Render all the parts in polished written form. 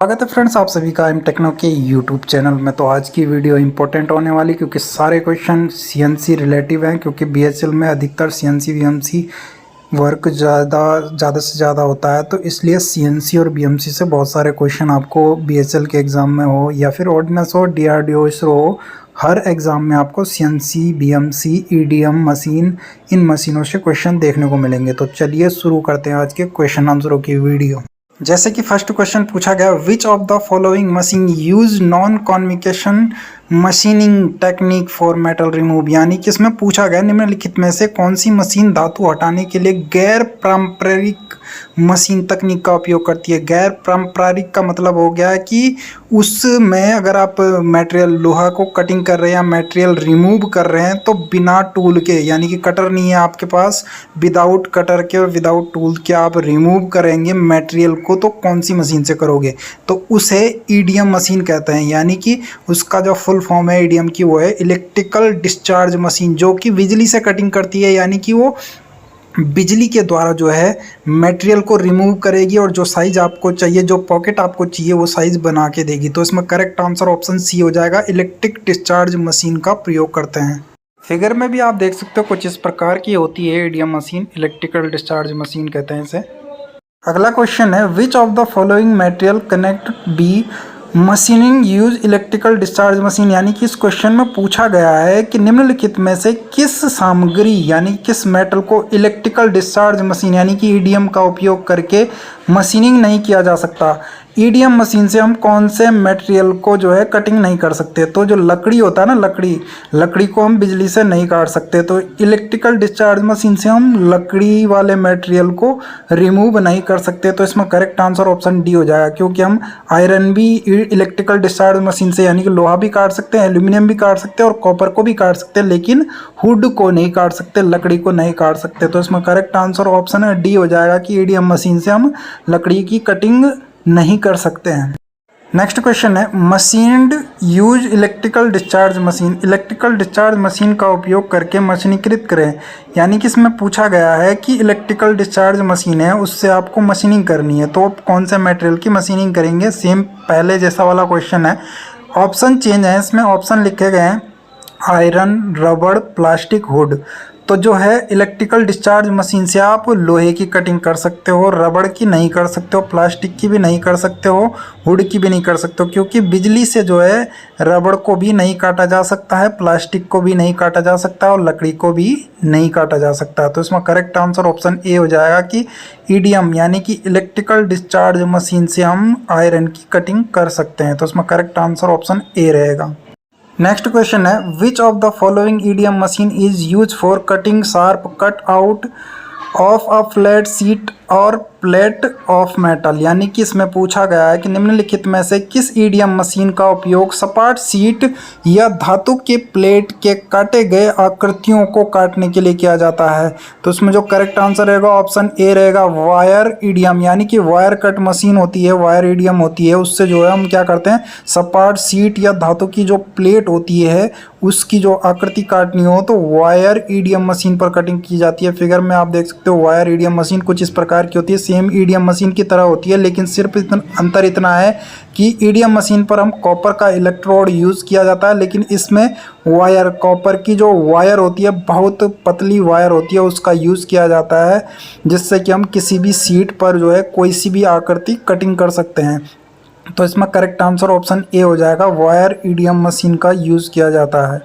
स्वागत है फ्रेंड्स आप सभी का एम टेक्नो के यूट्यूब चैनल में। तो आज की वीडियो इंपॉर्टेंट होने वाली क्योंकि सारे क्वेश्चन सीएनसी रिलेटिव हैं, क्योंकि बीएचएल में अधिकतर सीएनसी बीएमसी वर्क ज़्यादा से ज़्यादा होता है। तो इसलिए सीएनसी और बीएमसी से बहुत सारे क्वेश्चन आपको बीएचएल के एग्ज़ाम में हो या फिर ऑर्डिनेंस हो, डीआरडीओ, इसरो हो, हर एग्ज़ाम में आपको सीएनसी बीएमसी ईडीएम मशीन, इन मशीनों से क्वेश्चन देखने को मिलेंगे। तो चलिए शुरू करते हैं आज के क्वेश्चन आंसरों की वीडियो। जैसे कि फर्स्ट क्वेश्चन पूछा गया, which of the following machine use non conventional machining technique for metal remove, यानी कि इसमें पूछा गया निम्नलिखित में से कौन सी मशीन धातु हटाने के लिए गैर पारंपरिक मशीन तकनीक का उपयोग करती है। गैर पारंपरिक का मतलब हो गया कि उसमें अगर आप मटेरियल लोहा को कटिंग कर रहे हैं या मटेरियल रिमूव कर रहे हैं तो बिना टूल के, यानी कि कटर नहीं है आपके पास, विदाउट कटर के और विदाउट टूल के आप रिमूव करेंगे मटेरियल को, तो कौन सी मशीन से करोगे? तो उसे ईडीएम मशीन कहते हैं। यानी कि उसका जो फुल फॉर्म है ईडीएम की वो है इलेक्ट्रिकल डिस्चार्ज मशीन, जो कि बिजली से कटिंग करती है। यानी कि वो बिजली के द्वारा जो है मटेरियल को रिमूव करेगी और जो साइज आपको चाहिए, जो पॉकेट आपको चाहिए, वो साइज बना के देगी। तो इसमें करेक्ट आंसर ऑप्शन सी हो जाएगा, इलेक्ट्रिक डिस्चार्ज मशीन का प्रयोग करते हैं। फिगर में भी आप देख सकते हो कुछ इस प्रकार की होती है EDM machine, electrical discharge machine कहते हैं इसे। अगला क्वेश्चन है, which of the following material connect be machining use electrical discharge machine, यानी कि इस क्वेश्चन में पूछा गया है कि निम्नलिखित में से किस सामग्री यानी किस मेटल को इलेक्ट्रिकल डिस्चार्ज मशीन यानी कि ईडीएम का उपयोग करके मशीनिंग नहीं किया जा सकता। ईडीएम मशीन से हम कौन से मटेरियल को जो है कटिंग नहीं कर सकते। तो जो लकड़ी होता है ना, लकड़ी को हम बिजली से नहीं काट सकते, तो इलेक्ट्रिकल डिस्चार्ज मशीन से हम लकड़ी वाले मटेरियल को रिमूव नहीं कर सकते। तो इसमें करेक्ट आंसर ऑप्शन डी हो जाएगा, क्योंकि हम आयरन भी इलेक्ट्रिकल डिस्चार्ज मशीन से, यानी कि लोहा भी काट सकते हैं, एल्यूमिनियम भी काट सकते हैं और कॉपर को भी काट सकते हैं, लेकिन वुड को नहीं काट सकते, लकड़ी को नहीं काट सकते। तो इसमें करेक्ट आंसर ऑप्शन डी हो जाएगा कि ईडीएम मशीन से हम लकड़ी की कटिंग नहीं कर सकते हैं। नेक्स्ट क्वेश्चन है, machined use electrical discharge machine, electrical discharge machine का उपयोग करके मशीनीकृत करें। यानी कि इसमें पूछा गया है कि इलेक्ट्रिकल डिस्चार्ज मशीन है, उससे आपको मशीनिंग करनी है, तो कौन से मटेरियल की मशीनिंग करेंगे। सेम पहले जैसा वाला क्वेश्चन है, ऑप्शन चेंज है, इसमें ऑप्शन लिखे गए हैं आयरन, रबड़, प्लास्टिक, वुड। तो जो है इलेक्ट्रिकल डिस्चार्ज मशीन से आप लोहे की कटिंग कर सकते हो, रबड़ की नहीं कर सकते हो, प्लास्टिक की भी नहीं कर सकते हो, वुड की भी नहीं कर सकते हो, क्योंकि बिजली से जो है रबड़ को भी नहीं काटा जा सकता है, प्लास्टिक को भी नहीं काटा जा सकता है और लकड़ी को भी नहीं काटा जा सकता। तो इसमें करेक्ट आंसर ऑप्शन ए हो जाएगा कि ईडीएम यानी कि इलेक्ट्रिकल डिस्चार्ज मशीन से हम आयरन की कटिंग कर सकते हैं। तो इसमें करेक्ट आंसर ऑप्शन ए रहेगा। नेक्स्ट क्वेश्चन है, which of the following EDM machine is use for cutting sharp cut out of a flat sheet और प्लेट ऑफ मेटल, यानी कि इसमें पूछा गया है कि निम्नलिखित में से किस ईडीएम मशीन का उपयोग सपाट शीट या धातु के प्लेट के काटे गए आकृतियों को काटने के लिए किया जाता है। तो इसमें जो करेक्ट आंसर रहेगा ऑप्शन ए रहेगा, वायर ईडीएम, यानी कि वायर कट मशीन होती है, वायर ईडीएम होती है, उससे जो है हम क्या करते हैं, सपाट शीट या धातु की जो प्लेट होती है उसकी जो आकृति काटनी हो तो वायर ईडीएम मशीन पर कटिंग की जाती है। फिगर में आप देख सकते हो वायर ईडीएम मशीन कुछ इस प्रकार की होती है, सेम ईडीएम मशीन की तरह होती है, लेकिन सिर्फ अंतर इतना है कि ईडीएम मशीन पर हम कॉपर का इलेक्ट्रोड यूज़ किया जाता है, लेकिन इसमें वायर, कॉपर की जो वायर होती है, बहुत पतली वायर होती है, उसका यूज़ किया जाता है, जिससे कि हम किसी भी शीट पर जो है कोई सी भी आकृति कटिंग कर सकते हैं। तो इसमें करेक्ट आंसर ऑप्शन ए हो जाएगा, वायर ईडीएम मशीन का यूज़ किया जाता है।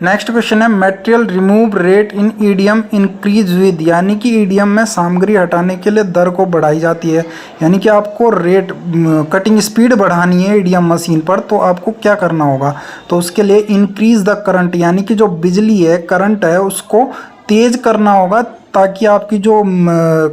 नेक्स्ट क्वेश्चन है, material remove rate in EDM increase with, यानी कि ईडीएम में सामग्री हटाने के लिए दर को बढ़ाई जाती है, यानी कि आपको रेट कटिंग स्पीड बढ़ानी है ईडीएम मशीन पर, तो आपको क्या करना होगा, तो उसके लिए इंक्रीज द करंट, यानी कि जो बिजली है, करंट है, उसको तेज करना होगा ताकि आपकी जो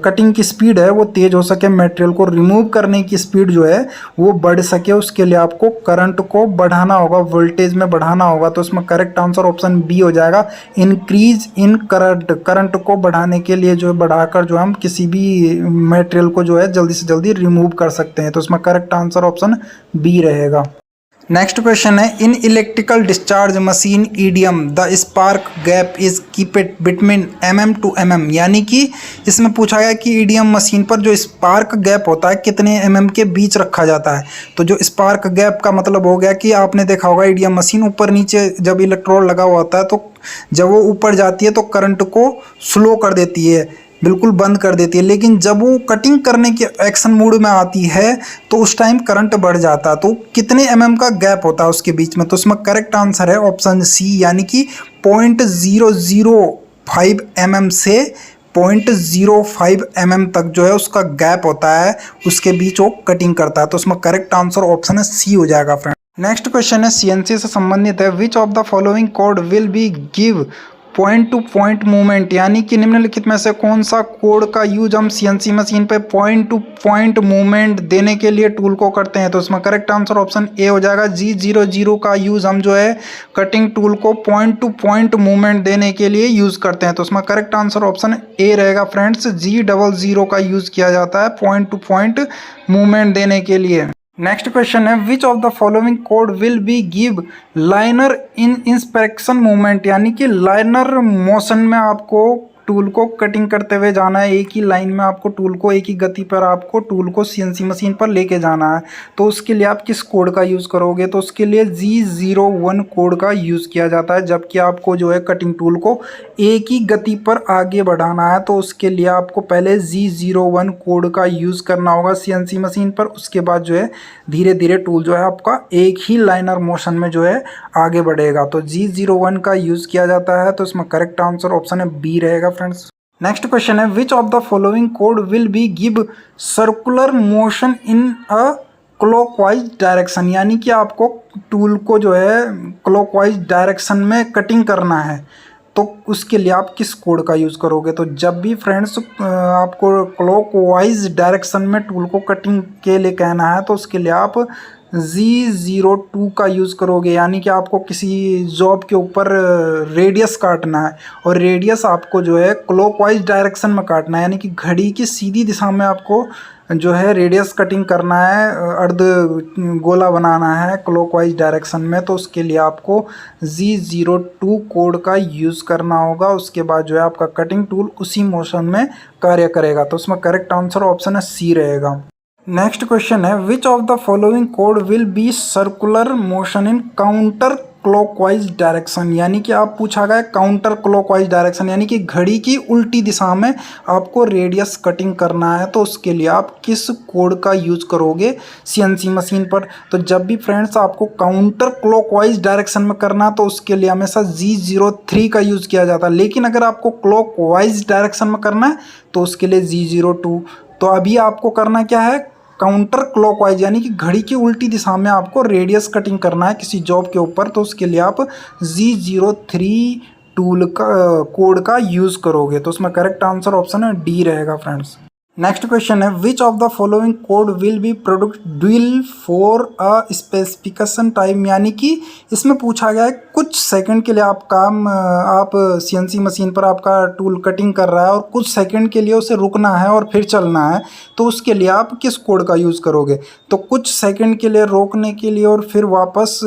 कटिंग की स्पीड है वो तेज़ हो सके, मटेरियल को रिमूव करने की स्पीड जो है वो बढ़ सके, उसके लिए आपको करंट को बढ़ाना होगा, वोल्टेज में बढ़ाना होगा। तो इसमें करेक्ट आंसर ऑप्शन बी हो जाएगा, इंक्रीज इन करंट, करंट को बढ़ाने के लिए जो बढ़ाकर जो हम किसी भी मटेरियल को जो है जल्दी से जल्दी रिमूव कर सकते हैं। तो इसमें करेक्ट आंसर ऑप्शन बी रहेगा। नेक्स्ट क्वेश्चन है, in electrical discharge machine EDM the spark gap is keep it between mm to mm, यानी कि इसमें पूछा गया कि ईडीएम मशीन पर जो स्पार्क गैप होता है कितने mm के बीच रखा जाता है। तो जो स्पार्क गैप का मतलब हो गया कि आपने देखा होगा ईडीएम मशीन ऊपर नीचे जब इलेक्ट्रोड लगा हुआ होता है तो जब वो ऊपर जाती है तो करंट को स्लो कर देती है, बिल्कुल बंद कर देती है, लेकिन जब वो कटिंग करने के एक्शन मोड में आती है तो उस टाइम करंट बढ़ जाता है। तो कितने mm का गैप होता है उसके बीच में, तो उसमें करेक्ट आंसर है ऑप्शन सी, यानी कि 0.005 mm से 0.05 mm तक जो है उसका गैप होता है, उसके बीच वो कटिंग करता है। तो उसमें करेक्ट आंसर ऑप्शन है सी हो जाएगा फ्रेंड। नेक्स्ट क्वेश्चन है सीएनसी से संबंधित है, which of the following code will be give point two point movement, यानी कि निम्नलिखित में से कौन सा कोड का यूज हम सीएनसी मशीन पे पॉइंट टू पॉइंट मूवमेंट देने के लिए टूल को करते हैं। तो इसमें करेक्ट आंसर ऑप्शन ए हो जाएगा। G00 का यूज हम जो है कटिंग टूल को पॉइंट टू पॉइंट मूवमेंट देने के लिए यूज करते हैं। तो इसमें करेक्ट आंसर ऑप्शन ए रहेगा फ्रेंड्स। G00 का यूज किया जाता है पॉइंट टू पॉइंट मूवमेंट देने के लिए। नेक्स्ट क्वेश्चन है, which of the following code will be give liner in inspection movement, यानी कि लाइनर मोशन में आपको टूल को कटिंग करते हुए जाना है, एक ही लाइन में आपको टूल को एक ही गति पर आपको टूल को सीएनसी मशीन पर लेके जाना है। तो उसके लिए आप किस कोड का यूज़ करोगे, तो उसके लिए G01 कोड का यूज़ किया जाता है। जबकि आपको जो है कटिंग टूल को एक ही गति पर आगे बढ़ाना है तो उसके लिए आपको पहले G01 कोड का यूज़ करना होगा सीएनसी मशीन पर। उसके बाद जो है धीरे धीरे टूल जो है आपका एक ही लाइनर मोशन में जो है आगे बढ़ेगा। तो G01 का यूज़ किया जाता है। तो इसमें करेक्ट आंसर ऑप्शन है बी रहेगा फ्रेंड्स। नेक्स्ट क्वेश्चन है, which of the following code will be give circular motion in a clockwise direction, यानी कि आपको टूल को जो है क्लॉकवाइज डायरेक्शन में कटिंग करना है तो उसके लिए आप किस कोड का यूज़ करोगे। तो जब भी फ्रेंड्स आपको क्लॉकवाइज डायरेक्शन में टूल को कटिंग के लिए कहना है तो उसके लिए आप G02 का यूज़ करोगे, यानी कि आपको किसी जॉब के ऊपर रेडियस काटना है और रेडियस आपको जो है क्लॉकवाइज डायरेक्शन में काटना है, यानी कि घड़ी की सीधी दिशा में आपको जो है रेडियस कटिंग करना है, अर्ध गोला बनाना है क्लॉकवाइज डायरेक्शन में। तो उसके लिए आपको G02 कोड का यूज़ करना होगा। उसके बाद जो है आपका कटिंग टूल उसी मोशन में कार्य करेगा। तो उसमें करेक्ट आंसर ऑप्शन है सी रहेगा। नेक्स्ट क्वेश्चन है, which of the following code will be circular motion in counter clockwise direction, यानी कि आप पूछा गया काउंटर क्लॉकवाइज डायरेक्शन, यानी कि घड़ी की उल्टी दिशा में आपको रेडियस कटिंग करना है तो उसके लिए आप किस कोड का यूज करोगे सीएनसी मशीन पर। तो जब भी फ्रेंड्स आपको काउंटर क्लॉकवाइज डायरेक्शन में करना तो उसके लिए हमेशा G03 का यूज़ किया जाता है, लेकिन अगर आपको क्लॉकवाइज डायरेक्शन में करना है तो उसके लिए G02। तो अभी आपको करना क्या है, काउंटर क्लॉकवाइज यानी कि घड़ी की उल्टी दिशा में आपको रेडियस कटिंग करना है किसी जॉब के ऊपर। तो उसके लिए आप G03 टूल का कोड का यूज़ करोगे। तो उसमें करेक्ट आंसर ऑप्शन है डी रहेगा फ्रेंड्स। नेक्स्ट क्वेश्चन है, which of the following code will be product dual for a specification time, यानी कि इसमें पूछा गया है कुछ सेकंड के लिए आप सीएनसी मशीन पर आपका टूल कटिंग कर रहा है और कुछ सेकंड के लिए उसे रुकना है और फिर चलना है तो उसके लिए आप किस कोड का यूज़ करोगे। तो कुछ सेकंड के लिए रोकने के लिए और फिर वापस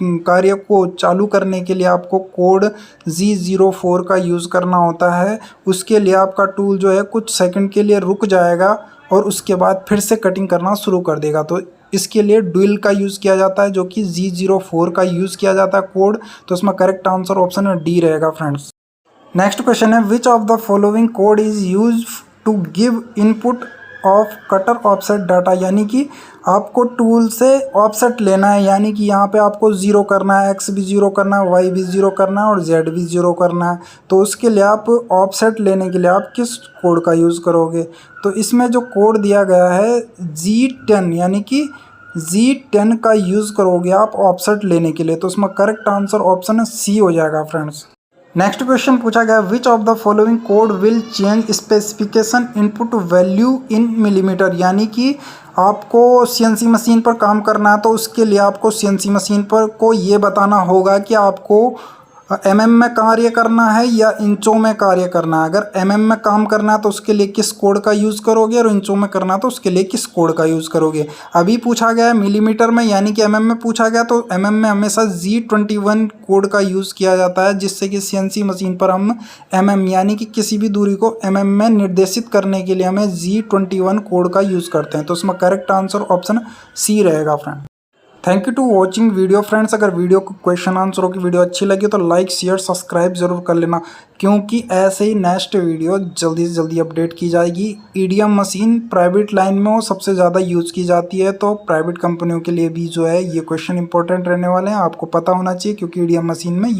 कार्य को चालू करने के लिए आपको कोड G04 का यूज़ करना होता है। उसके लिए आपका टूल जो है कुछ सेकंड के लिए रुक जाएगा और उसके बाद फिर से कटिंग करना शुरू कर देगा। तो इसके लिए ड्यूल का यूज़ किया जाता है जो कि G04 का यूज़ किया जाता है कोड। तो इसमें करेक्ट आंसर ऑप्शन है डी रहेगा फ्रेंड्स। नेक्स्ट क्वेश्चन है, which of the following code is use to give input of cutter offset data, यानी कि आपको टूल से ऑफसेट लेना है, यानी कि यहाँ पे आपको ज़ीरो करना है, एक्स भी ज़ीरो करना है, वाई भी ज़ीरो करना है और जेड भी ज़ीरो करना है। तो उसके लिए आप ऑफसेट लेने के लिए आप किस कोड का यूज़ करोगे। तो इसमें जो कोड दिया गया है G10, यानी कि G10 का यूज़ करोगे आप ऑफसेट लेने के लिए। तो उसमें करेक्ट आंसर ऑप्शन सी हो जाएगा फ्रेंड्स। नेक्स्ट क्वेश्चन पूछा गया, which of the following code will change specification input value in millimetre, यानी कि आपको सीएनसी मशीन पर काम करना है तो उसके लिए आपको सीएनसी मशीन पर को ये बताना होगा कि आपको एमएम में कार्य करना है या इंचों में कार्य करना है। अगर एमएम में काम करना है तो उसके लिए किस कोड का यूज़ करोगे, और इंचों में करना है तो उसके लिए किस कोड का यूज़ करोगे। अभी पूछा गया है मिलीमीटर में, यानी कि एमएम में पूछा गया, तो एमएम में हमेशा G21 कोड का यूज़ किया जाता है, जिससे कि सीएनसी मशीन पर हम एमएम यानी कि किसी भी दूरी को एमएम में निर्देशित करने के लिए हमें G21 कोड का यूज़ करते हैं। तो इसमें करेक्ट आंसर ऑप्शन सी रहेगा friend. Thank you to watching video friends. अगर वीडियो को क्वेश्चन आंसरों की वीडियो अच्छी लगी तो लाइक शेयर सब्सक्राइब जरूर कर लेना, क्योंकि ऐसे ही नेक्स्ट वीडियो जल्दी से जल्दी अपडेट की जाएगी। ईडीएम मशीन प्राइवेट लाइन में वो सबसे ज़्यादा यूज़ की जाती है, तो प्राइवेट कंपनियों के लिए भी जो है ये क्वेश्चन इंपॉर्टेंट रहने वाले हैं, आपको पता होना चाहिए, क्योंकि ईडीएम मशीन में